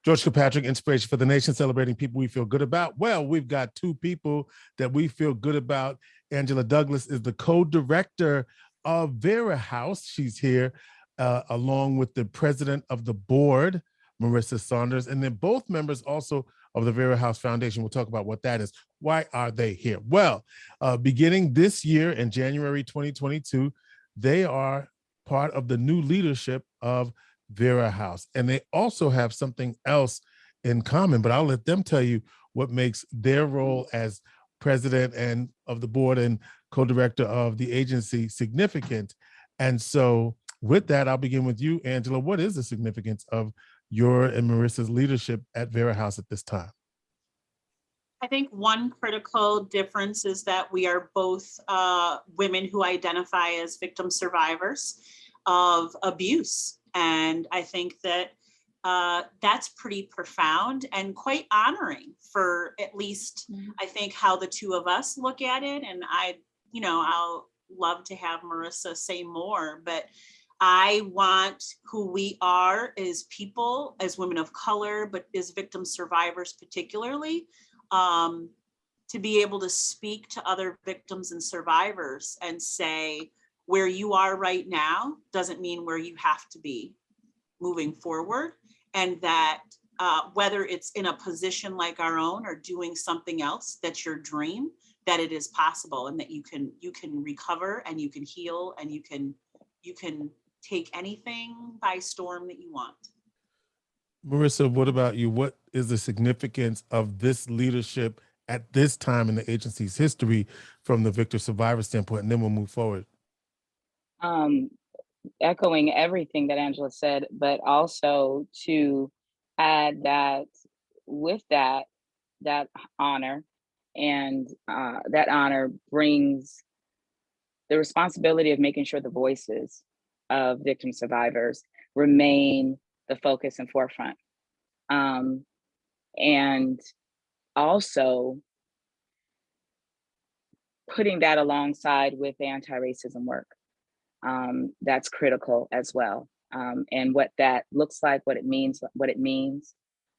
George Kilpatrick, Inspiration for the Nation, celebrating people we feel good about. Well, we've got two people that we feel good about. Angela Douglas is the co-director of Vera House. She's here along with the president of the board, Marissa Saunders, and then both members also of the Vera House Foundation. We'll talk about what that is. Why are they here? Well, beginning this year in January 2022, they are part of the new leadership of Vera House. And they also have something else in common, but I'll let them tell you what makes their role as president and of the board and co-director of the agency significant. And so with that, I'll begin with you, Angela. What is the significance of your and Marissa's leadership at Vera House at this time? I think one critical difference is that we are both women who identify as victim survivors of abuse. And I think that that's pretty profound and quite honoring for at least, I think, how the two of us look at it. And I'll love to have Marissa say more, but I want who we are as people, as women of color, but as victim survivors particularly, to be able to speak to other victims and survivors and say, where you are right now doesn't mean where you have to be moving forward. And that whether it's in a position like our own or doing something else that's your dream, that it is possible and that you can recover and you can heal and you can take anything by storm that you want. Marissa, what about you? What is the significance of this leadership at this time in the agency's history from the victim survivor standpoint? And then we'll move forward. Echoing everything that Angela said, but also to add that with that honor, and that honor brings the responsibility of making sure the voices of victim survivors remain the focus and forefront. And also putting that alongside with anti-racism work. That's critical as well. And what that looks like, what it means.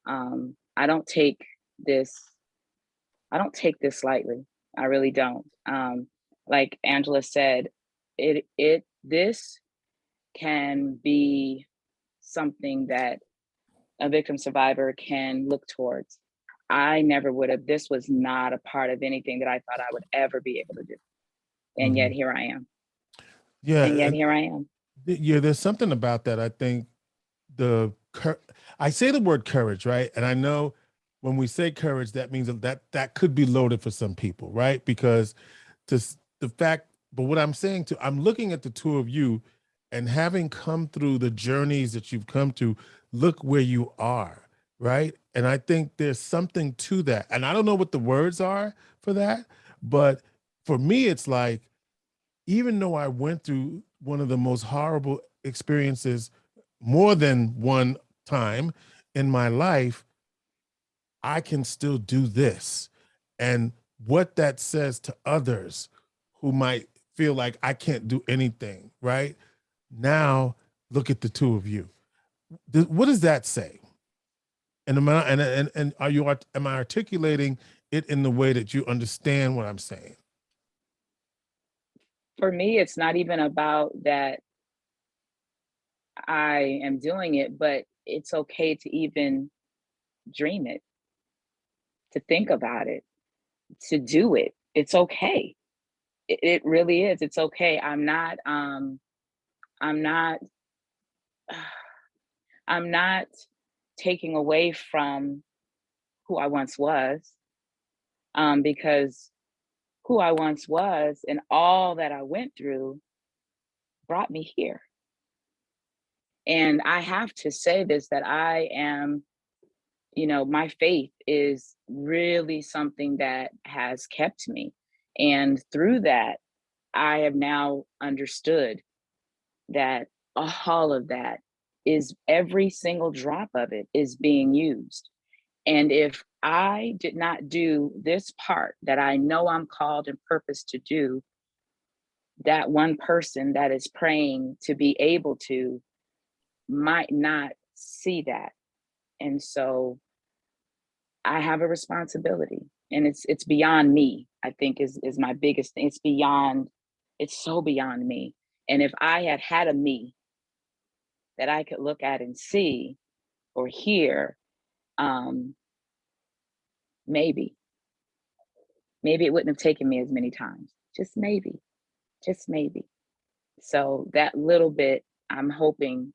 I don't take this lightly. I really don't. Like Angela said, this can be something that a victim survivor can look towards. I never would have, this was not a part of anything that I thought I would ever be able to do. And yet here I am. Yeah. And yet here I am. Yeah, there's something about that. I think I say the word courage, right? And I know when we say courage, that means that could be loaded for some people, right? Because but what I'm saying I'm looking at the two of you and having come through the journeys that you've come to, look where you are, right? And I think there's something to that. And I don't know what the words are for that, but for me, it's like, even though I went through one of the most horrible experiences more than one time in my life, I can still do this. And what that says to others who might feel like I can't do anything, right? Now, look at the two of you. What does that say? And am I articulating it in the way that you understand what I'm saying? For me, it's not even about that I am doing it, but it's okay to even dream it, to think about it, to do it. It's okay. It really is. It's okay. I'm not taking away from who I once was, because who I once was and all that I went through brought me here. And I have to say this, that I am, my faith is really something that has kept me. And through that, I have now understood that all of that is, every single drop of it is being used. And if I did not do this part that I know I'm called and purposed to do, that one person that is praying to be able to might not see that. And so I have a responsibility, and it's beyond me, I think is my biggest thing. It's so beyond me. And if I had had a me that I could look at and see or hear, um, maybe it wouldn't have taken me as many times. Just maybe, just maybe. So that little bit, I'm hoping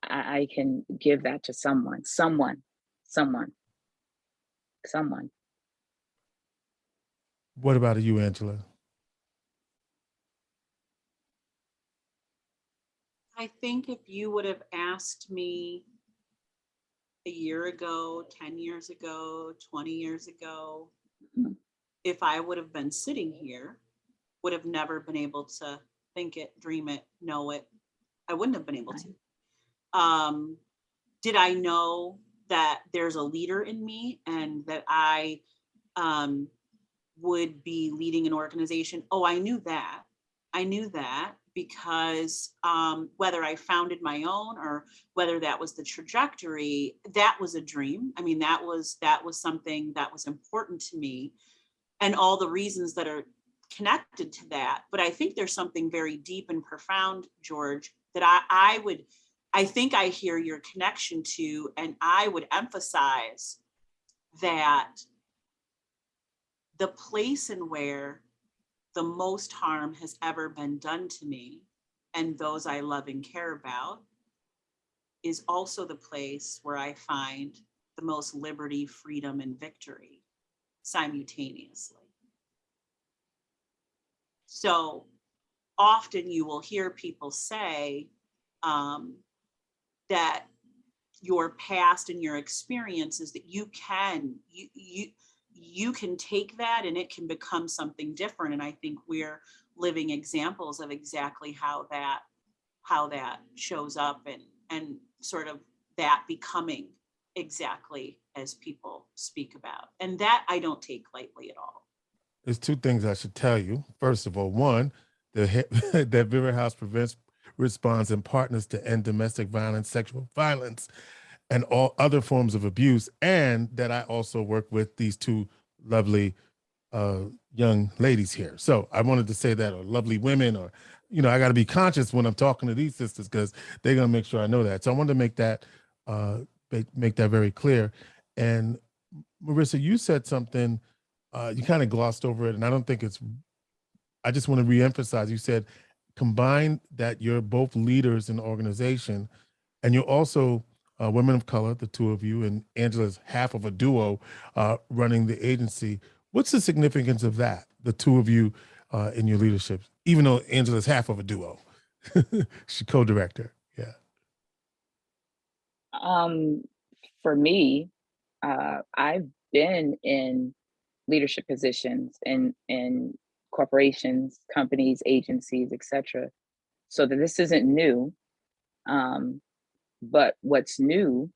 I can give that to someone, someone. What about you, Angela? I think if you would have asked me a year ago, 10 years ago, 20 years ago, Mhm. if I would have been sitting here, would have never been able to think it, dream it, know it. I wouldn't have been able Right. to. Did I know that there's a leader in me and that I um, would be leading an organization? Oh, I knew that. I knew that because whether I founded my own or whether that was the trajectory, that was a dream. I mean, that was something that was important to me, and all the reasons that are connected to that. But I think there's something very deep and profound, George, that I think I hear your connection to, and I would emphasize that the place and where the most harm has ever been done to me and those I love and care about is also the place where I find the most liberty, freedom, and victory simultaneously. So often you will hear people say that your past and your experiences, that you can take that and it can become something different. And I think we're living examples of exactly how that shows up, and sort of that becoming exactly as people speak about. And that I don't take lightly at all. There's two things I should tell you. First of all, one, that Vera House prevents, responds, and partners to end domestic violence, sexual violence, and all other forms of abuse, and that I also work with these two lovely young ladies here. So I wanted to say that, or lovely women, or I got to be conscious when I'm talking to these sisters because they're gonna make sure I know that. So I wanted to uh, make that very clear. And Marissa, you said something. You kind of glossed over it, and I don't think it's. I just want to reemphasize. You said combine that you're both leaders in the organization, and you're also women of color, the two of you, and Angela's half of a duo running the agency. What's the significance of that, the two of you in your leadership, even though Angela's half of a duo? She's co-director. Yeah. Um, for me, I've been in leadership positions in corporations, companies, agencies, etc. So that this isn't new. Um, but what's new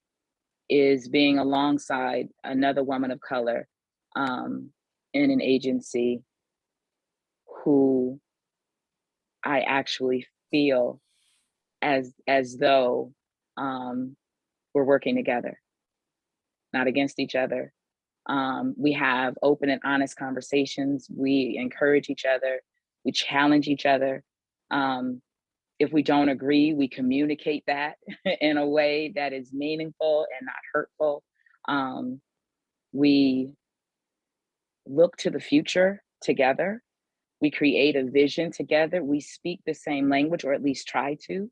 is being alongside another woman of color in an agency who I actually feel as though we're working together, not against each other. We have open and honest conversations. We encourage each other. We challenge each other. If we don't agree, we communicate that in a way that is meaningful and not hurtful. We look to the future together. We create a vision together. We speak the same language, or at least try to.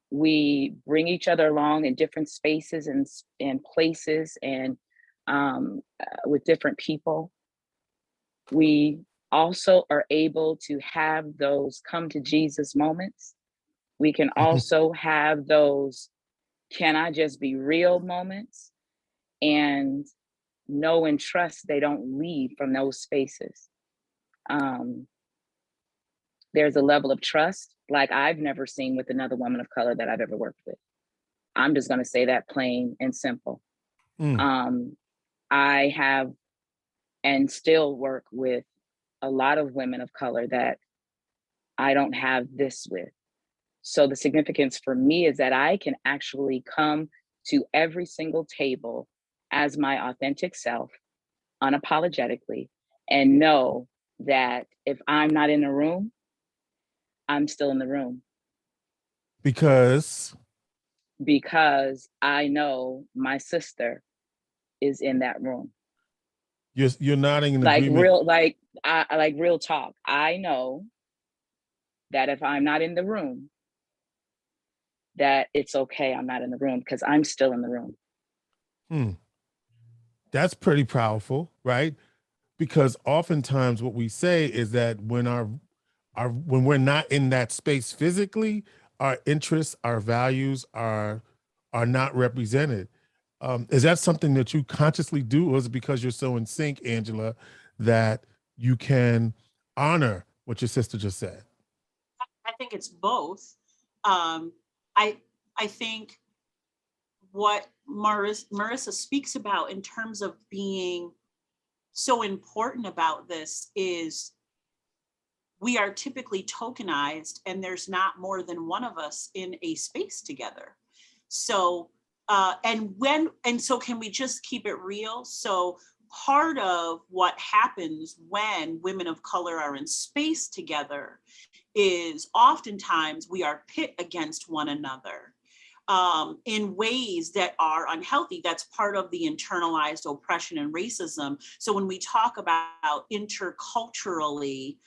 We bring each other along in different spaces and places, and with different people. We also are able to have those come to Jesus moments. We can also have those can I just be real moments, and know and trust they don't leave from those spaces. Um, there's a level of trust like I've never seen with another woman of color that I've ever worked with. I'm just going to say that plain and simple. Mm. I have and still work with a lot of women of color that I don't have this with. So the significance for me is that I can actually come to every single table as my authentic self, unapologetically, and know that if I'm not in the room, I'm still in the room Because because I know my sister is in that room. you're nodding in Like agreement. like real talk. I know that if I'm not in the room, that it's okay. I'm not in the room because I'm still in the room. That's pretty powerful, right? Because oftentimes what we say is that when when we're not in that space physically, our interests, our values are not represented. Is that something that you consciously do, or is it because you're so in sync, Angela, that you can honor what your sister just said? I think it's both. Um, I I think what Marissa speaks about in terms of being so important about this is we are typically tokenized and there's not more than one of us in a space together. So so can we just keep it real? So part of what happens when women of color are in space together is oftentimes we are pit against one another in ways that are unhealthy. That's part of the internalized oppression and racism. So when we talk about interculturally,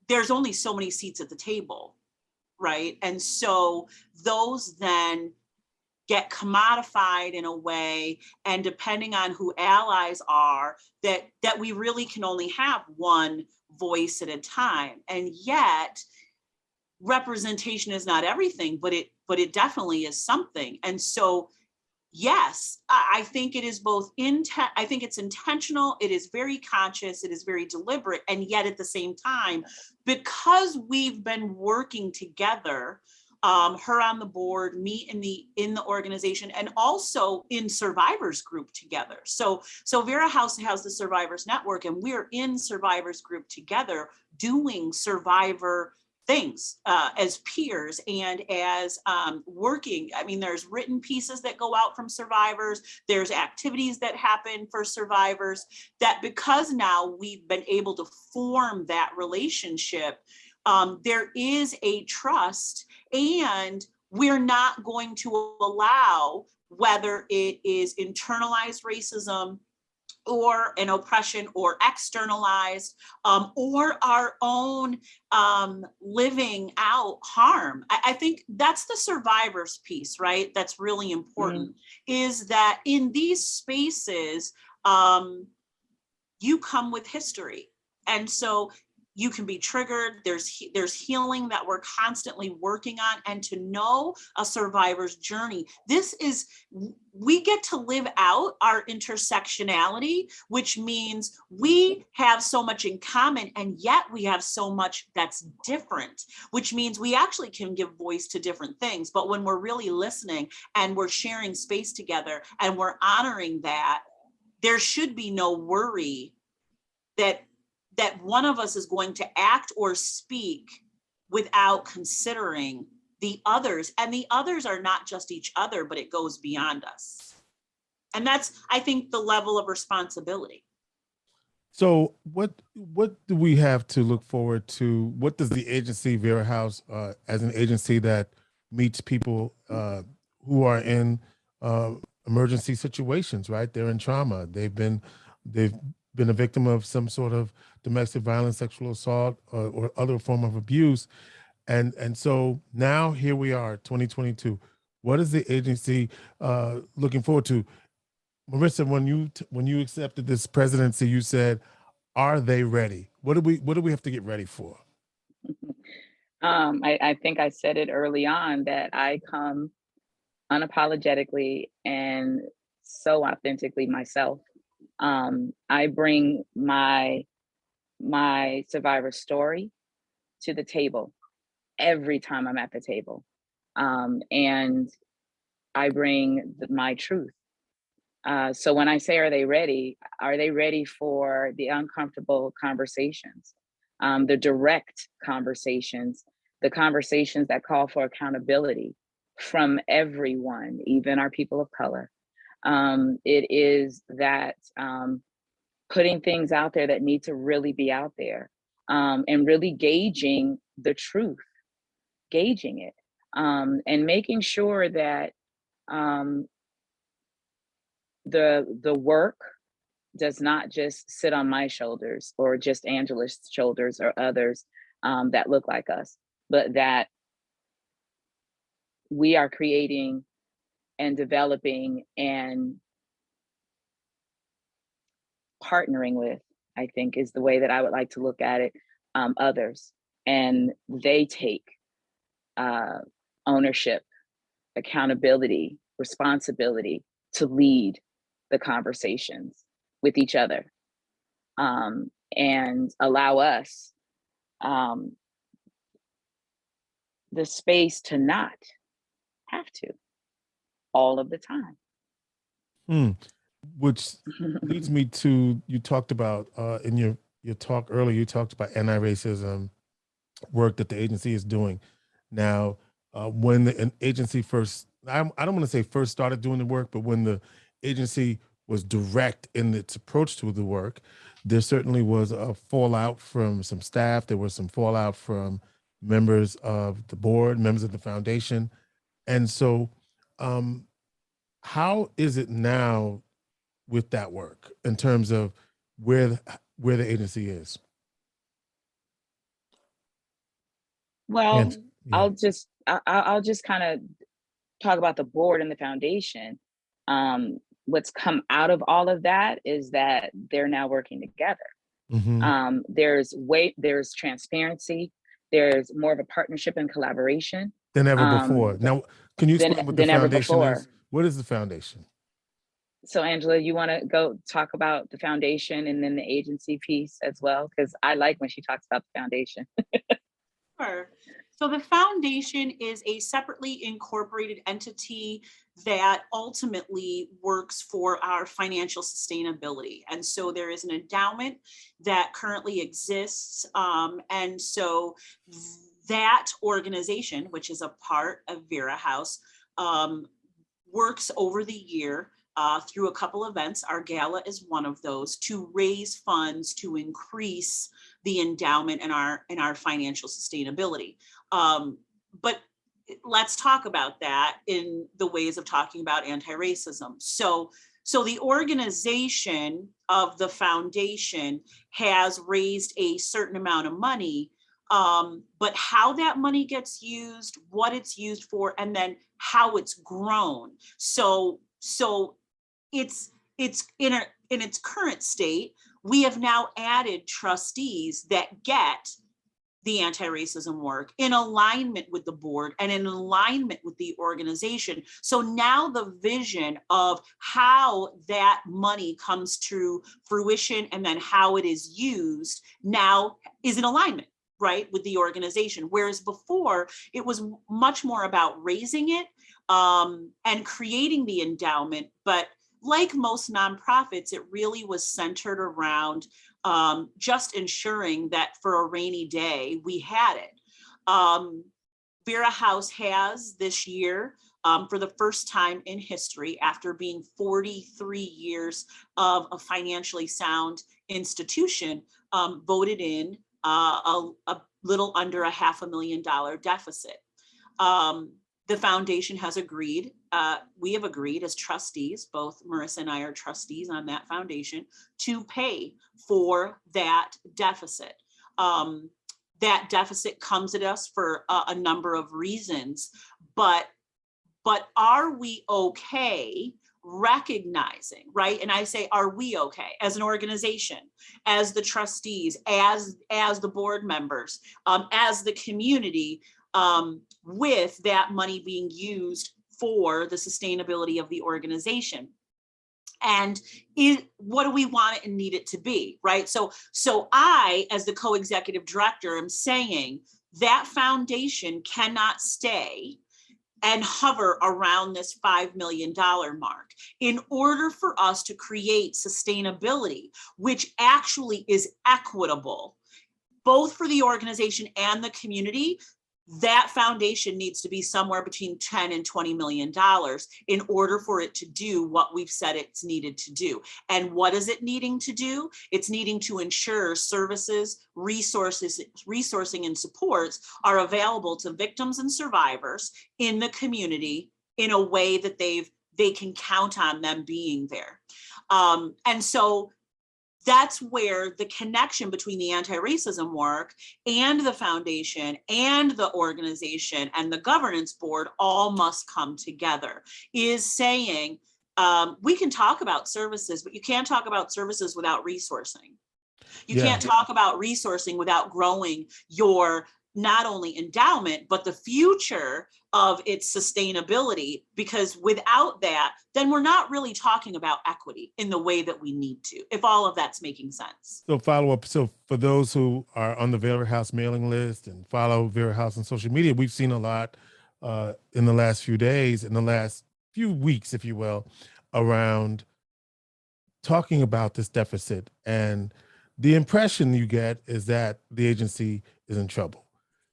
there's only so many seats at the table, right? And so those then get commodified in a way, and depending on who allies are, that we really can only have one voice at a time. And yet representation is not everything, but it definitely is something. And so yes, I think it is both I think it's intentional, it is very conscious, it is very deliberate, and yet at the same time, because we've been working together, her on the board, me in the organization, and also in survivors group together. So Vera House has the Survivors Network, and we're in survivors group together doing survivor things as peers and as working. I mean, there's written pieces that go out from survivors, there's activities that happen for survivors, that because now we've been able to form that relationship, there is a trust, and we're not going to allow, whether it is internalized racism or an oppression or externalized, or our own living out harm. I think that's the survivors piece, right? That's really important, is that in these spaces, you come with history. And so you can be triggered. There's healing that we're constantly working on, and to know a survivor's journey. We get to live out our intersectionality, which means we have so much in common, and yet we have so much that's different, which means we actually can give voice to different things. But when we're really listening and we're sharing space together and we're honoring that, there should be no worry that one of us is going to act or speak without considering the others. And the others are not just each other, but it goes beyond us. And that's, I think, the level of responsibility. So what do we have to look forward to? What does the agency Vera House, as an agency that meets people who are in emergency situations, right? They're in trauma. They've been a victim of some sort of domestic violence, sexual assault, or other form of abuse, and so now here we are, 2022. What is the agency looking forward to? Marissa, when you accepted this presidency, you said, "Are they ready? What do we have to get ready for?" I think I said it early on that I come unapologetically and so authentically myself. I bring my survivor story to the table every time I'm at the table, and I bring my truth. So when I say, are they ready? Are they ready for the uncomfortable conversations, the direct conversations, the conversations that call for accountability, from everyone, even our people of color. It is that putting things out there that need to really be out there, and really gauging the truth, gauging it, and making sure that the work does not just sit on my shoulders or just Angela's shoulders or others that look like us, but that we are creating and developing and partnering with, I think is the way that I would like to look at it, others. And they take ownership, accountability, responsibility to lead the conversations with each other, and allow us the space to not have to all of the time. Which leads me to, you talked about in your talk earlier, you talked about anti-racism work that the agency is doing. Now, when an agency first, I don't want to say first started doing the work, but when the agency was direct in its approach to the work, there certainly was a fallout from some staff. There was some fallout from members of the board, members of the foundation. And so how is it now with that work in terms of where the agency is? Well, And, yeah. I'll just kind of talk about the board and the foundation. What's come out of all of that is that they're now working together. Mhm. There's transparency, there's more of a partnership and collaboration Than ever before. Now, can you explain what the than ever foundation before. is? What is the foundation? So Angela, you want to go talk about the foundation and then the agency piece as well? Because I like when she talks about the foundation. Sure. So the foundation is a separately incorporated entity that ultimately works for our financial sustainability. And so there is an endowment that currently exists. And so that organization, which is a part of Vera House, works over the year through a couple events. Our gala is one of those, to raise funds to increase the endowment and our financial sustainability. But let's talk about that in the ways of talking about anti-racism. So the organization of the foundation has raised a certain amount of money, but how that money gets used, what it's used for, and then how it's grown. So it's in its current state. We have now added trustees that get the anti-racism work in alignment with the board and in alignment with the organization. So now the vision of how that money comes to fruition and then how it is used now is in alignment, right, with the organization. Whereas before it was much more about raising it and creating the endowment. But like most nonprofits, it really was centered around just ensuring that for a rainy day, we had it. Vera House has this year, for the first time in history, after being 43 years of a financially sound institution, voted in a little under $500,000 deficit. The foundation has agreed, we have agreed as trustees, both Marissa and I are trustees on that foundation, to pay for that deficit. That deficit comes at us for a number of reasons, but are we okay recognizing, right? And I say, are we okay as an organization, as the trustees, as the board members, as the community, with that money being used for the sustainability of the organization? And what do we want it and need it to be, right? So I, as the co-executive director, am saying that foundation cannot stay and hover around this $5 million mark. In order for us to create sustainability, which actually is equitable, both for the organization and the community, that foundation needs to be somewhere between 10 and $20 million in order for it to do what we've said it's needed to do. And what is it needing to do? It's needing to ensure services, resourcing and supports are available to victims and survivors in the community in a way that they can count on them being there. And so that's where the connection between the anti-racism work and the foundation and the organization and the governance board all must come together, is saying, we can talk about services, but you can't talk about services without resourcing. You can't talk about resourcing without growing your not only endowment, but the future of its sustainability, because without that, then we're not really talking about equity in the way that we need to, if all of that's making sense. So follow up. So for those who are on the Vera House mailing list and follow Vera House on social media, we've seen a lot in the last few days, in the last few weeks, if you will, around talking about this deficit. And the impression you get is that the agency is in trouble.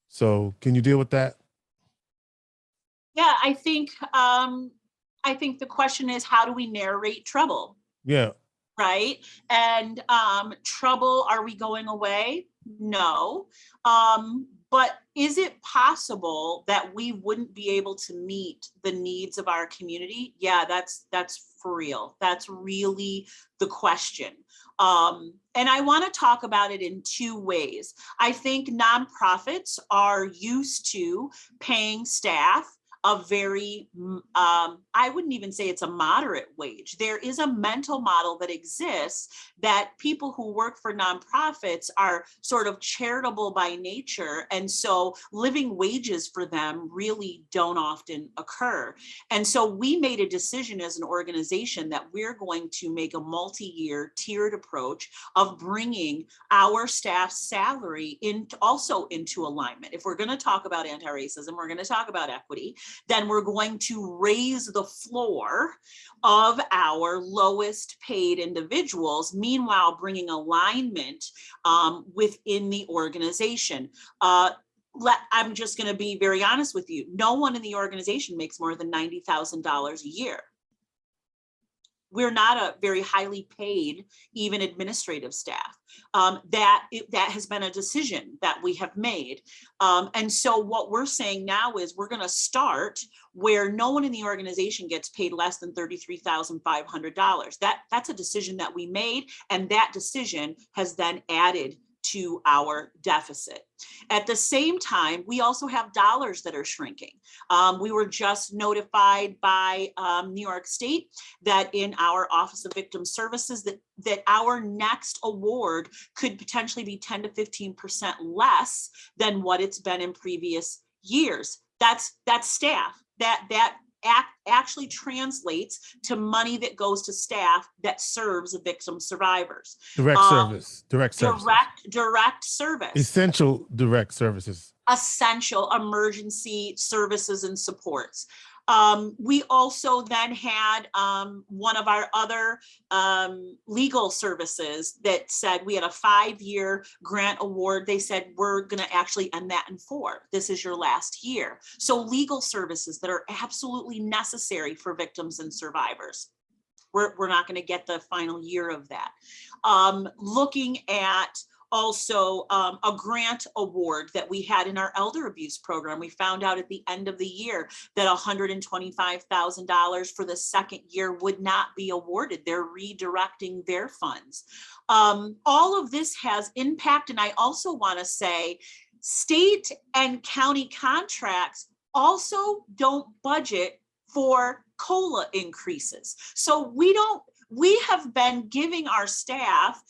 So can you deal with that? Yeah, I think the question is, how do we narrate trouble? Yeah. Right. And trouble, are we going away? No. But is it possible that we wouldn't be able to meet the needs of our community? Yeah, that's for real. That's really the question. And I want to talk about it in two ways. I think nonprofits are used to paying staff a very, I wouldn't even say it's a moderate wage. There is a mental model that exists that people who work for nonprofits are sort of charitable by nature. And so living wages for them really don't often occur. And so we made a decision as an organization that we're going to make a multi-year tiered approach of bringing our staff's salary also into alignment. If we're going to talk about anti-racism, we're going to talk about equity, then we're going to raise the floor of our lowest paid individuals, meanwhile bringing alignment within the organization. I'm just going to be very honest with you. No one in the organization makes more than $90,000 a year. We're not a very highly paid, even administrative staff. That has been a decision that we have made. And so what we're saying now is we're going to start where no one in the organization gets paid less than $33,500. That's a decision that we made, and that decision has then added to our deficit. At the same time, we also have dollars that are shrinking. We were just notified by New York State that in our Office of Victim Services that our next award could potentially be 10 to 15% less than what it's been in previous years. That's staff. That actually translates to money that goes to staff that serves victim survivors. Direct service. Direct service. Essential direct services. Essential emergency services and supports. We also then had one of our other legal services that said we had a 5-year grant award. They said, we're going to actually end that in 4. This is your last year. So legal services that are absolutely necessary for victims and survivors. We're not going to get the final year of that. Looking at also a grant award that we had in our elder abuse program. We found out at the end of the year that $125,000 for the second year would not be awarded. They're redirecting their funds. All of this has impact. And I also want to say state and county contracts also don't budget for COLA increases. So we have been giving our staff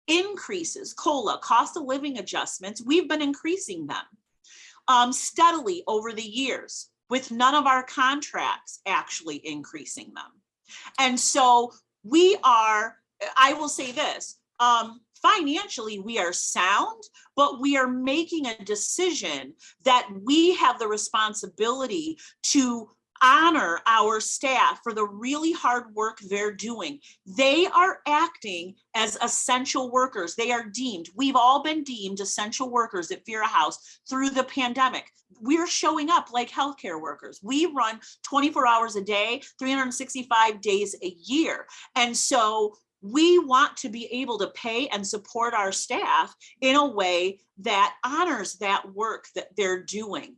increases, COLA, cost of living adjustments. We've been increasing them steadily over the years with none of our contracts actually increasing them. And so we are, I will say this, financially we are sound, but we are making a decision that we have the responsibility to honor our staff for the really hard work they're doing. They are acting as essential workers. They are deemed, we've all been deemed essential workers at Vera House through the pandemic. We're showing up like healthcare workers. We run 24 hours a day, 365 days a year. And so we want to be able to pay and support our staff in a way that honors that work that they're doing.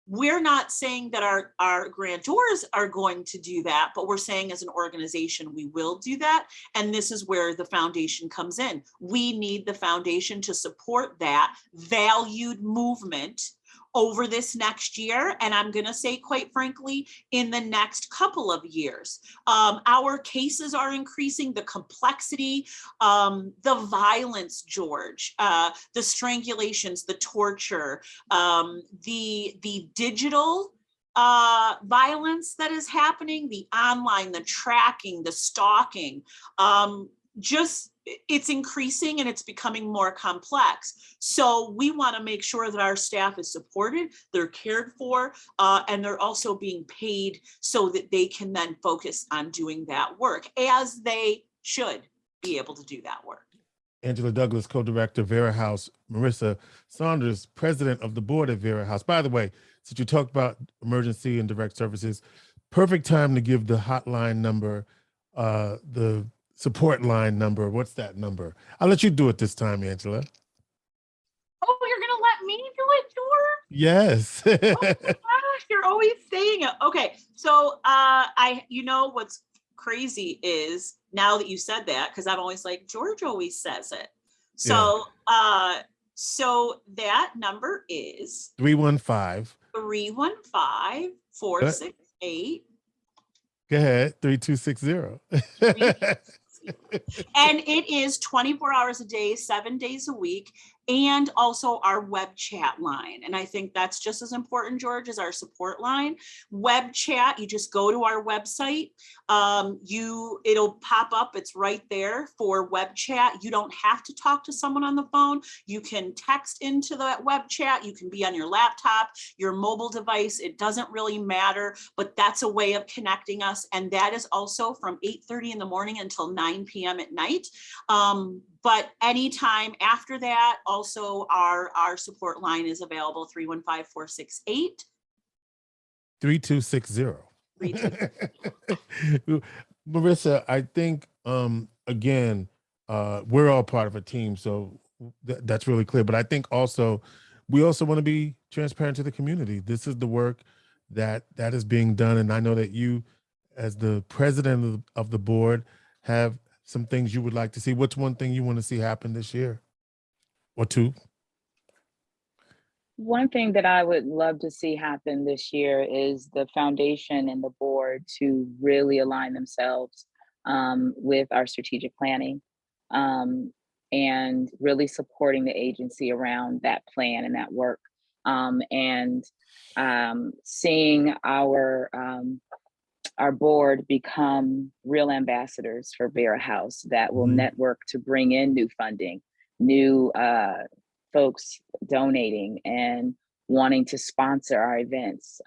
We're not saying that our grantors are going to do that, but we're saying as an organization, we will do that. And this is where the foundation comes in. We need the foundation to support that valued movement over this next year. And I'm going to say, quite frankly, in the next couple of years. Our cases are increasing, the complexity, the violence, George, the strangulations, the torture, the digital violence that is happening, the online, the tracking, the stalking, it's increasing and it's becoming more complex. So we want to make sure that our staff is supported, they're cared for, and they're also being paid so that they can then focus on doing that work as they should be able to do that work. Angela Douglas, co-director, Vera House. Marissa Saunders, president of the board at Vera House. By the way, since you talked about emergency and direct services, perfect time to give the hotline number, the support line number. What's that number? I'll let you do it this time, Angela. Oh, you're going to let me do it, George? Yes. Oh my gosh, you're always saying it. Okay, so you know what's crazy is now that you said that, because I'm always like, George always says it. So so that number is 315-468. Go ahead, 3260. And it is 24 hours a day, 7 days a week, and also our web chat line. And I think that's just as important, George, as our support line. Web chat, you just go to our website. It'll pop up, it's right there for web chat. You don't have to talk to someone on the phone. You can text into that web chat. You can be on your laptop, your mobile device. It doesn't really matter, but that's a way of connecting us. And that is also from 8:30 in the morning until 9 p.m. at night. But anytime after that, also our support line is available, 315-468. 3260. Marissa, I think, again, we're all part of a team, so that's really clear. But I think also, we also want to be transparent to the community. This is the work that is being done. And I know that you, as the president of the board, have some things you would like to see. What's one thing you want to see happen this year or two? One thing that I would love to see happen this year is the foundation and the board to really align themselves with our strategic planning and really supporting the agency around that plan and that work. And seeing our board become real ambassadors for Vera House that will network to bring in new funding, new folks donating and wanting to sponsor our events.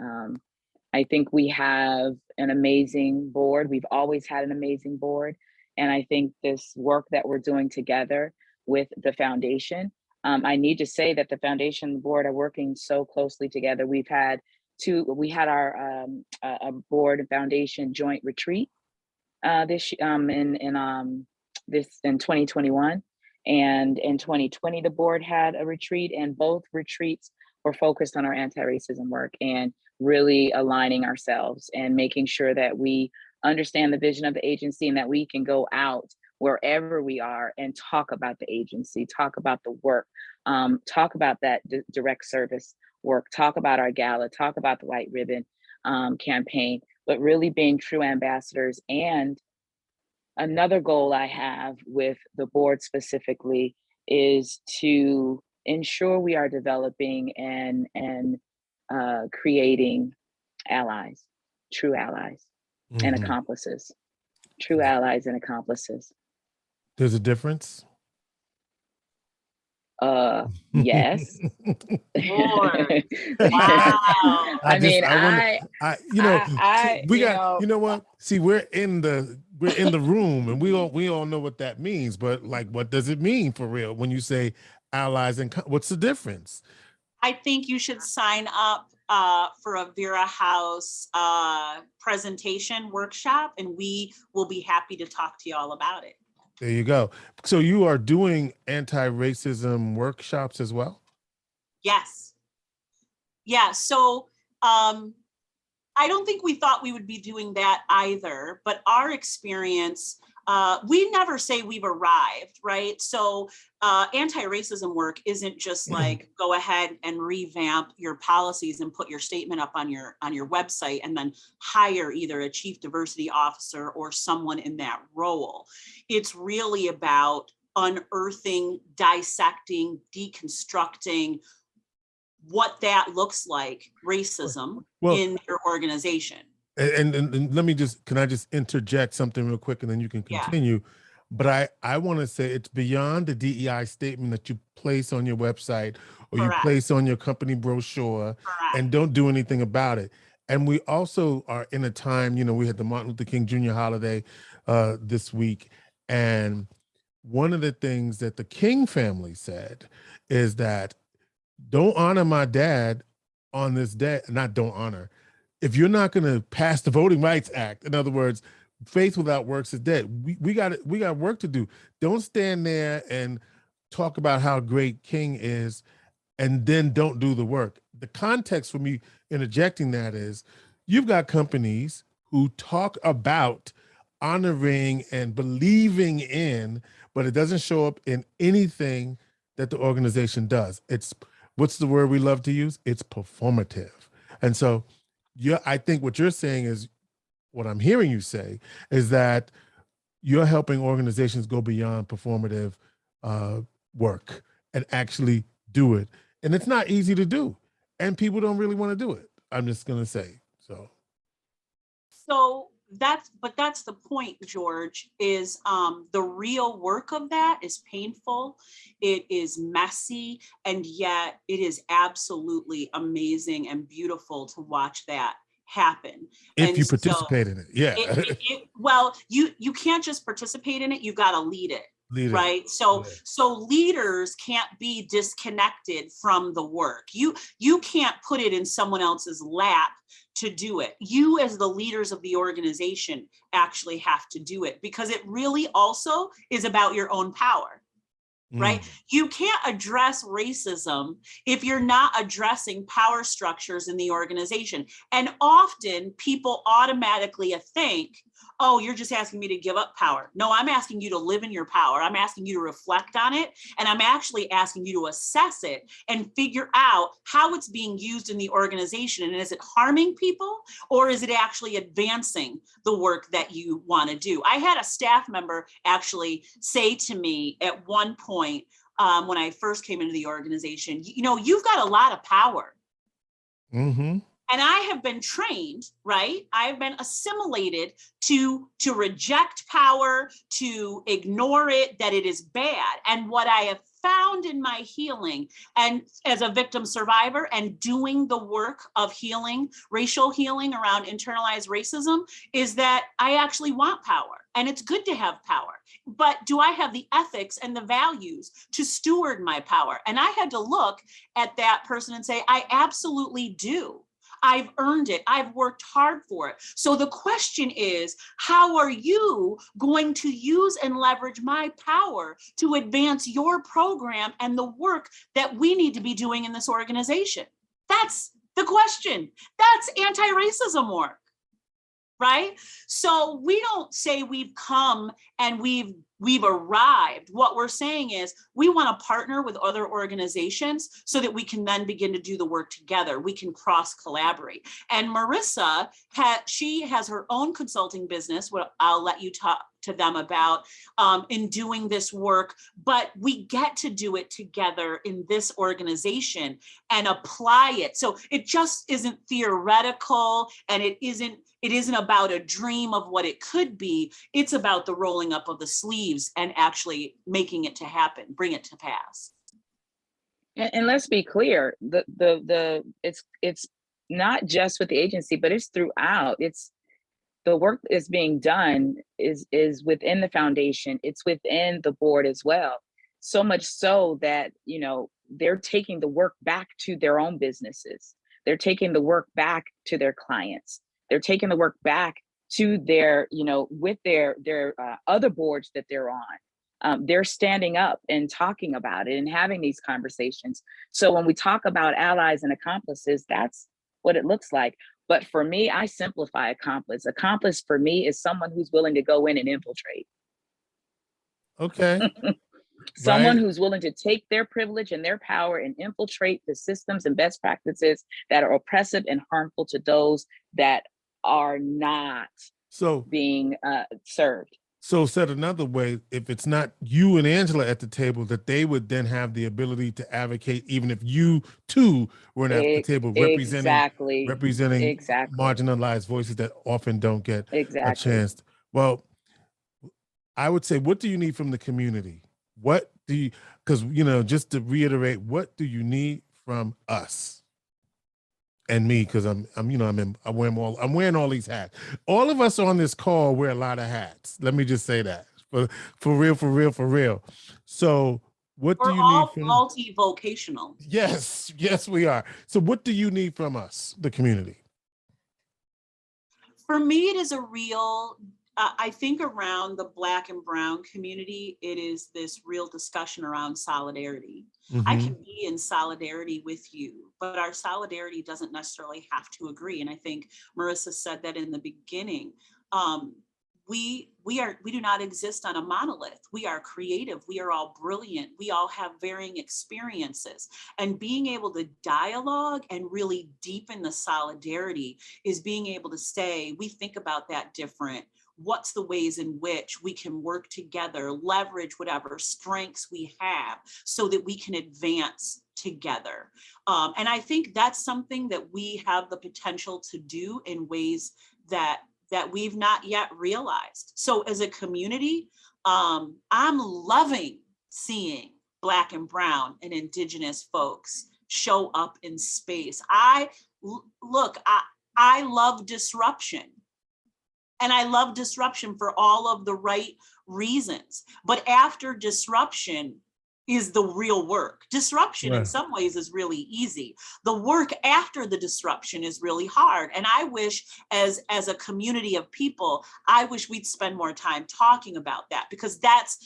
I think we have an amazing board. We've always had an amazing board. And I think this work that we're doing together with the foundation, I need to say that the foundation and the board are working so closely together. We had our board and foundation joint retreat in 2021, and in 2020 the board had a retreat, and both retreats were focused on our anti-racism work and really aligning ourselves and making sure that we understand the vision of the agency and that we can go out wherever we are and talk about the agency, talk about the work, talk about that direct service work, talk about our gala, talk about the White Ribbon campaign, but really being true ambassadors. And another goal I have with the board specifically is to ensure we are developing and creating allies, true allies and accomplices, true allies and accomplices. There's a difference? Yes. Lord. Wow. I mean, I want we you got, know, you know what? See, we're in the room and we all know what that means, but like, what does it mean for real when you say allies and what's the difference? I think you should sign up for a Vera House presentation workshop, and we will be happy to talk to you all about it. There you go. So you are doing anti-racism workshops as well? Yes. Yeah. So I don't think we thought we would be doing that either, but our experience, we never say we've arrived, right? So anti-racism work isn't just like go ahead and revamp your policies and put your statement up on your website and then hire either a chief diversity officer or someone in that role. It's really about unearthing, dissecting, deconstructing what that looks like, racism in your organization. And let me can I just interject something real quick and then you can continue. Yeah. But I want to say it's beyond the DEI statement that you place on your website or Correct. You place on your company brochure Correct. And don't do anything about it. And we also are in a time, you know, we had the Martin Luther King Jr. holiday this week. And one of the things that the King family said is that don't honor my dad on this day, not don't honor. If you're not going to pass the Voting Rights Act, in other words, faith without works is dead. We got work to do. Don't stand there and talk about how great King is and then don't do the work. The context for me interjecting that is you've got companies who talk about honoring and believing in, but it doesn't show up in anything that the organization does. It's, what's the word we love to use? It's performative. And so I think what you're saying is, what I'm hearing you say is that you're helping organizations go beyond performative work and actually do it. And it's not easy to do. And people don't really want to do it. I'm just going to say so. That's the point, George, is the real work of that is painful. It is messy, and yet it is absolutely amazing and beautiful to watch that happen. If you participate in it, yeah. Well, you can't just participate in it, you got to lead it. Right. So leaders can't be disconnected from the work. You can't put it in someone else's lap to do it. You, as the leaders of the organization, actually have to do it, because it really also is about your own power. Right? You can't address racism if you're not addressing power structures in the organization. And often people automatically think, oh, you're just asking me to give up power. No, I'm asking you to live in your power. I'm asking you to reflect on it. And I'm actually asking you to assess it and figure out how it's being used in the organization. And is it harming people, or is it actually advancing the work that you want to do? I had a staff member actually say to me at one point, when I first came into the organization, you know, you've got a lot of power. Mm-hmm. And I have been trained, right? I've been assimilated to reject power, to ignore it, that it is bad. And what I have found in my healing, and as a victim survivor and doing the work of healing, racial healing around internalized racism, is that I actually want power. And it's good to have power. But do I have the ethics and the values to steward my power? And I had to look at that person and say, I absolutely do. I've earned it. I've worked hard for it. So the question is, how are you going to use and leverage my power to advance your program and the work that we need to be doing in this organization? That's the question. That's anti-racism work, right? So we don't say we've come and we've arrived. What we're saying is we want to partner with other organizations so that we can then begin to do the work together. We can cross collaborate. And Marissa, she has her own consulting business, what I'll let you talk to them about in doing this work, but we get to do it together in this organization and apply it. So it just isn't theoretical, and it isn't about a dream of what it could be. It's about the rolling up of the sleeves and actually making it to happen, bring it to pass. And let's be clear, it's not just with the agency, but it's throughout. It's the work is being done is within the foundation. It's within the board as well. So much so that, they're taking the work back to their own businesses. They're taking the work back to their clients. They're taking the work back to their, with their other boards that they're on. They're standing up and talking about it and having these conversations. So when we talk about allies and accomplices, that's what it looks like. But for me, I simplify accomplice. Accomplice for me is someone who's willing to go in and infiltrate. Okay. Someone Right. who's willing to take their privilege and their power and infiltrate the systems and best practices that are oppressive and harmful to those that are not So being served. So said another way, if it's not you and Angela at the table, that they would then have the ability to advocate, even if you too weren't at the table, Exactly. representing Exactly. marginalized voices that often don't get a Exactly. chance. Well, I would say, what do you need from the community? What do you, because, just to reiterate, what do you need from us? And me, because I'm wearing all these hats. All of us on this call wear a lot of hats. Let me just say that for real. So what do We're you need all from? multi-vocational. Yes, we are. So what do you need from us, the community? For me, it is a real, I think around the Black and Brown community, it is this real discussion around solidarity. I Mm-hmm. can be in solidarity with you, but our solidarity doesn't necessarily have to agree. And I think Marissa said that in the beginning. We do not exist on a monolith. We are creative. We are all brilliant. We all have varying experiences. And being able to dialogue and really deepen the solidarity is being able to say, we think about that different. What's the ways in which we can work together, leverage whatever strengths we have so that we can advance together. And I think that's something that we have the potential to do in ways that we've not yet realized. So as a community, I'm loving seeing Black and Brown and Indigenous folks show up in space. I love disruption. And I love disruption for all of the right reasons. But after disruption is the real work. Disruption in some ways is really easy. The work after the disruption is really hard. And I wish as a community of people, I wish we'd spend more time talking about that, because that's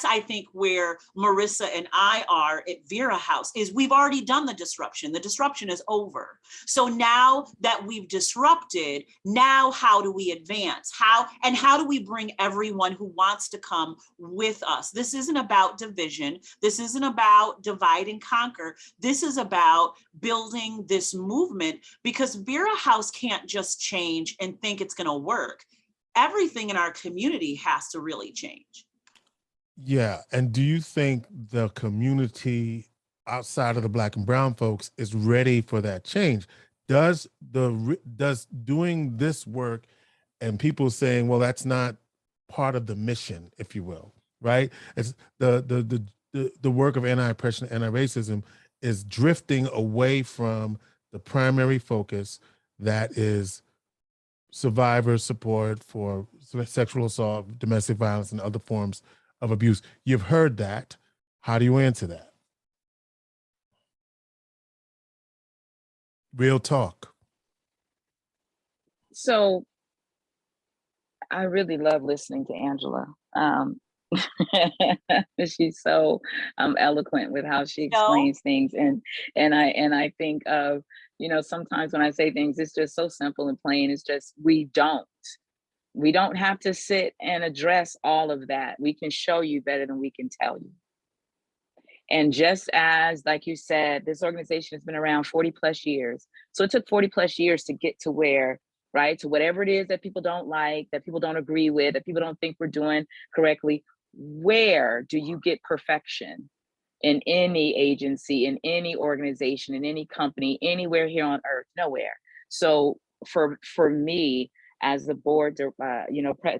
I think where Marissa and I are at Vera House, is we've already done the disruption. The disruption is over. So now that we've disrupted, now how do we advance? How do we bring everyone who wants to come with us? This isn't about division. This isn't about divide and conquer. This is about building this movement, because Vera House can't just change and think it's going to work. Everything in our community has to really change. Yeah. And do you think the community outside of the Black and Brown folks is ready for that change? Does doing this work and people saying, well, that's not part of the mission, if you will, right? It's the work of anti-oppression, anti-racism is drifting away from the primary focus, that is survivor support for sexual assault, domestic violence, and other forms of abuse. You've heard that. How do you answer that? Real talk. So I really love listening to Angela. She's so eloquent with how she explains things, and I think of, sometimes when I say things, it's just so simple and plain. It's just we don't have to sit and address all of that. We can show you better than we can tell you. And just as, like you said, this organization has been around 40 plus years. So it took 40 plus years to get to where, right? To whatever it is that people don't like, that people don't agree with, that people don't think we're doing correctly. Where do you get perfection in any agency, in any organization, in any company, anywhere here on earth? Nowhere. So for me, as the board,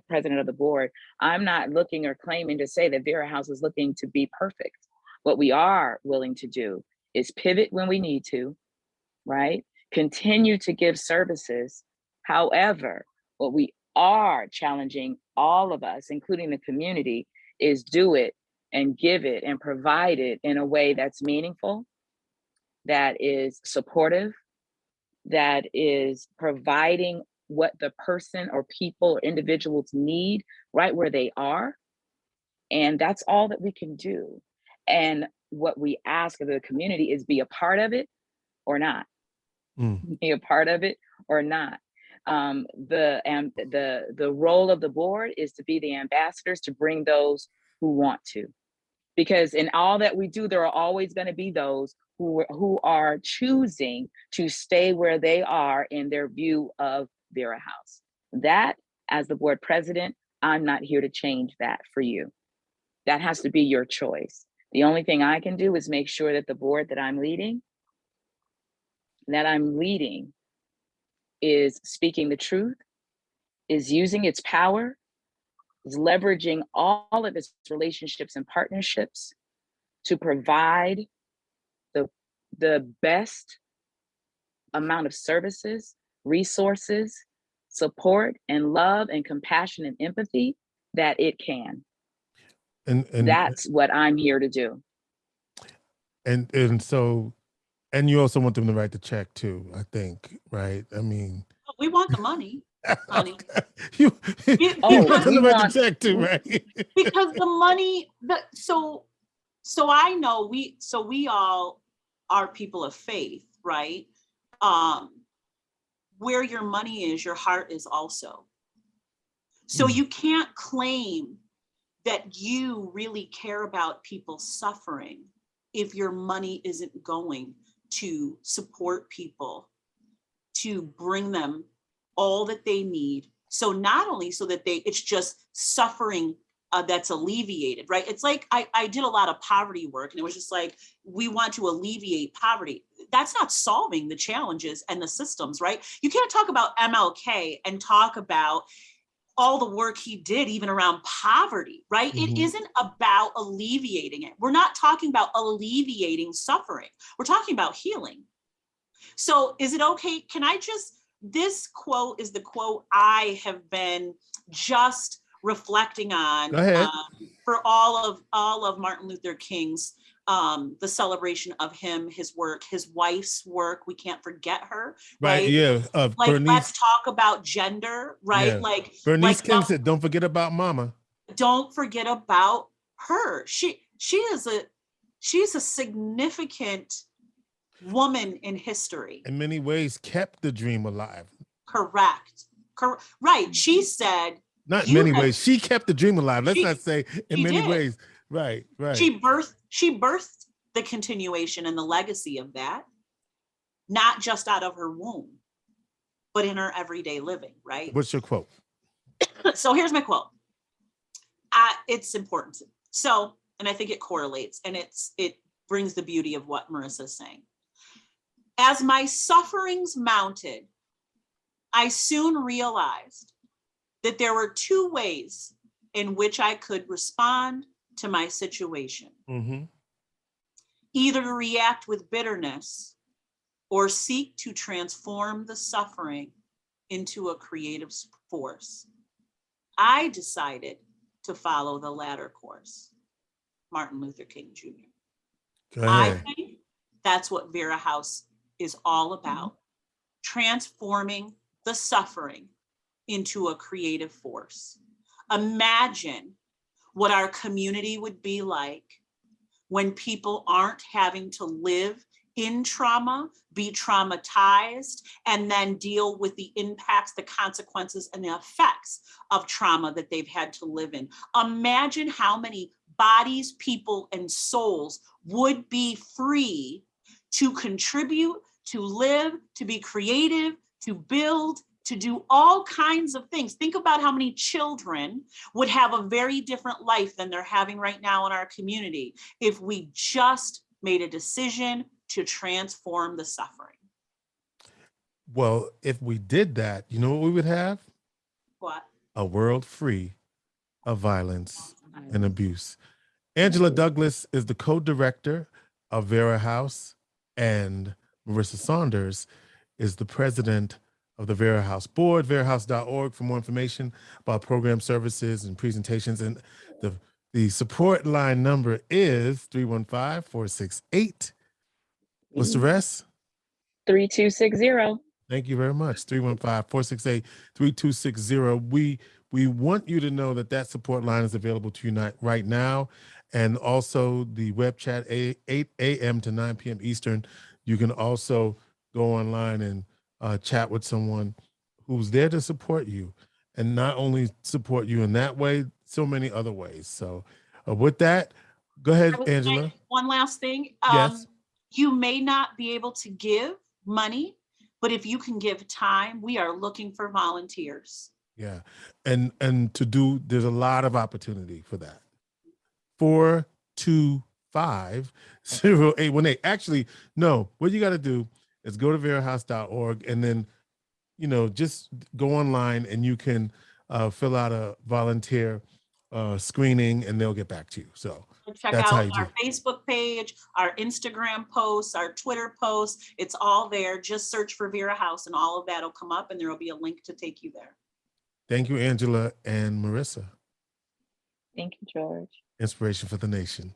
president of the board, I'm not looking or claiming to say that Vera House is looking to be perfect. What we are willing to do is pivot when we need to, right? Continue to give services. However, what we are challenging all of us, including the community, is do it and give it and provide it in a way that's meaningful, that is supportive, that is providing what the person or people or individuals need right where they are. And that's all that we can do. And what we ask of the community is be a part of it or not. Be a part of it or not. The role of the board is to be the ambassadors to bring those who want to. Because in all that we do, there are always going to be those who are choosing to stay where they are in their view of Vera House. That, as the board president, I'm not here to change that for you. That has to be your choice. The only thing I can do is make sure that the board that I'm leading is speaking the truth, is using its power, is leveraging all of its relationships and partnerships to provide the best amount of services, resources, support, and love and compassion and empathy that it can. And that's what I'm here to do. And so, and you also want them to write the check too, I think, right? I mean, we want the money, honey. you want them to write the check too, right? Because the money, so I know we all are people of faith, right? Where your money is, your heart is also. So you can't claim that you really care about people suffering if your money isn't going to support people, to bring them all that they need. So not only so that it's just suffering that's alleviated, right? It's like, I did a lot of poverty work, and it was just like, we want to alleviate poverty. That's not solving the challenges and the systems, right? You can't talk about MLK and talk about all the work he did, even around poverty, right? It isn't about alleviating it. We're not talking about alleviating suffering. We're talking about healing. So is it okay? This quote is the quote I have been just reflecting on for all of Martin Luther King's, the celebration of him, his work, his wife's work. We can't forget her, right? Yeah. Bernice, let's talk about gender, right? Yeah. Bernice King said, "Don't forget about Mama." Don't forget about her. She's a significant woman in history. In many ways, kept the dream alive. Correct. Right. She said. Not in many ways. She kept the dream alive. Let's not say in many ways. Right. She birthed the continuation and the legacy of that, not just out of her womb, but in her everyday living, right? What's your quote? So here's my quote. It's important. So, and I think it correlates, and it brings the beauty of what Marissa's saying. As my sufferings mounted, I soon realized that there were two ways in which I could respond to my situation. Either react with bitterness or seek to transform the suffering into a creative force. I decided to follow the latter course. Martin Luther King Jr. I think that's what Vera House is all about. Transforming the suffering into a creative force. Imagine what our community would be like when people aren't having to live in trauma, be traumatized, and then deal with the impacts, the consequences, and the effects of trauma that they've had to live in. Imagine how many bodies, people, and souls would be free to contribute, to live, to be creative, to build, to do all kinds of things. Think about how many children would have a very different life than they're having right now in our community if we just made a decision to transform the suffering. Well, if we did that, you know what we would have? What? A world free of violence and abuse. Angela Douglas is the co-director of Vera House And Marissa Saunders is the president of the Vera House Board, verahouse.org for more information about program services and presentations. And the support line number is 315-468. What's the rest? 3260. Thank you very much. 315-468-3260. We want you to know that that support line is available to you right now. And also the web chat, 8 a.m. to 9 p.m. Eastern. You can also go online and chat with someone who's there to support you, and not only support you in that way, so many other ways. So with that, go ahead, I would Angela. say one last thing. Yes. You may not be able to give money, but if you can give time, we are looking for volunteers. Yeah. And there's a lot of opportunity for that. 425-0818. Actually, no, what you got to do is go to verahouse.org and then, just go online and you can fill out a volunteer screening and they'll get back to you. So check that's out how you do our Facebook page, our Instagram posts, our Twitter posts. It's all there. Just search for Vera House and all of that will come up and there will be a link to take you there. Thank you, Angela and Marissa. Thank you, George. Inspiration for the nation.